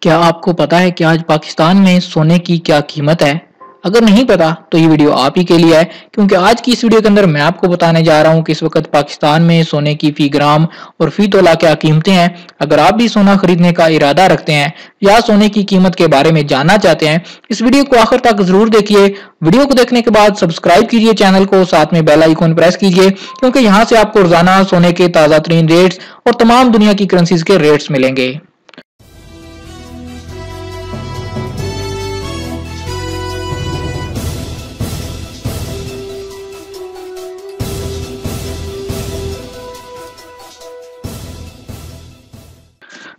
क्या आपको पता है कि आज पाकिस्तान में सोने की क्या कीमत है? अगर नहीं पता तो ये वीडियो आप ही के लिए है, क्योंकि आज की इस वीडियो के अंदर मैं आपको बताने जा रहा हूँ कि इस वक्त पाकिस्तान में सोने की फी ग्राम और फी तोला क्या कीमतें हैं। अगर आप भी सोना खरीदने का इरादा रखते हैं या सोने की कीमत के बारे में जानना चाहते हैं, इस वीडियो को आखिर तक जरूर देखिए। वीडियो को देखने के बाद सब्सक्राइब कीजिए चैनल को, साथ में बेल आइकन प्रेस कीजिए, क्योंकि यहाँ से आपको रोजाना सोने के ताजा तरीन रेट्स और तमाम दुनिया की करेंसीज के रेट्स मिलेंगे।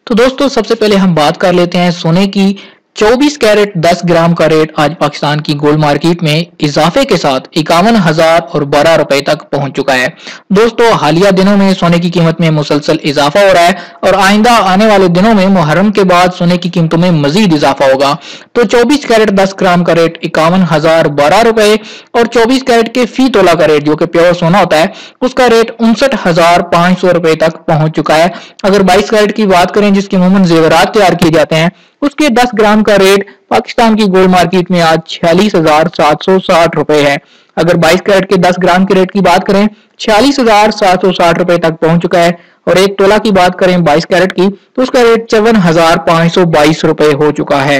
तो दोस्तों, सबसे पहले हम बात कर लेते हैं सोने की। 24 कैरेट 10 ग्राम का रेट आज पाकिस्तान की गोल्ड मार्केट में इजाफे के साथ 51,012 रुपए तक पहुंच चुका है। दोस्तों, हालिया दिनों में सोने की कीमत में मुसलसल इजाफा हो रहा है और आइंदा आने वाले दिनों में मुहर्रम के बाद सोने की कीमतों में मजीद इजाफा होगा। तो 24 कैरेट 10 ग्राम का रेट 51,012 रुपए और 24 कैरेट के फी तोला का रेट, जो कि प्योर सोना होता है, उसका रेट 59,500 रुपए तक पहुंच चुका है। अगर 22 कैरेट की बात करें, जिसके अमूमन जेवरात तैयार किए जाते हैं, उसके 10 ग्राम का रेट पाकिस्तान की गोल्ड मार्केट में आज 46,760 रुपए है। अगर 22 कैरेट के 10 ग्राम के रेट की बात करें, 46,760 रुपए तक पहुंच चुका है। और एक तोला की बात करें 22 कैरेट की, तो उसका रेट 54,522 रुपए हो चुका है।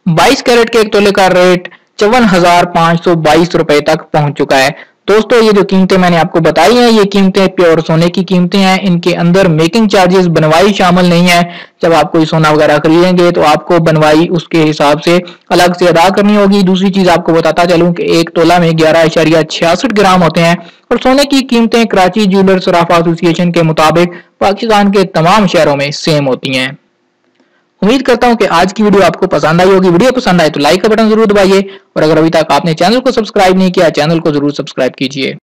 22 कैरेट के एक तोले का रेट 54,522 रुपए तक पहुंच चुका है। दोस्तों, ये जो कीमतें मैंने आपको बताई हैं, ये कीमतें प्योर सोने की कीमतें हैं। इनके अंदर मेकिंग चार्जेस, बनवाई शामिल नहीं है। जब आप कोई सोना वगैरह खरीदेंगे तो आपको बनवाई उसके हिसाब से अलग से अदा करनी होगी। दूसरी चीज आपको बताता चलूं कि एक तोला में 11.66 ग्राम होते हैं और सोने की कीमतें कराची ज्वेलर सराफा एसोसिएशन के मुताबिक पाकिस्तान के तमाम शहरों में सेम होती हैं। उम्मीद करता हूं कि आज की वीडियो आपको पसंद आई होगी। वीडियो पसंद आए तो लाइक का बटन जरूर दबाइए और अगर अभी तक आपने चैनल को सब्सक्राइब नहीं किया, चैनल को जरूर सब्सक्राइब कीजिए।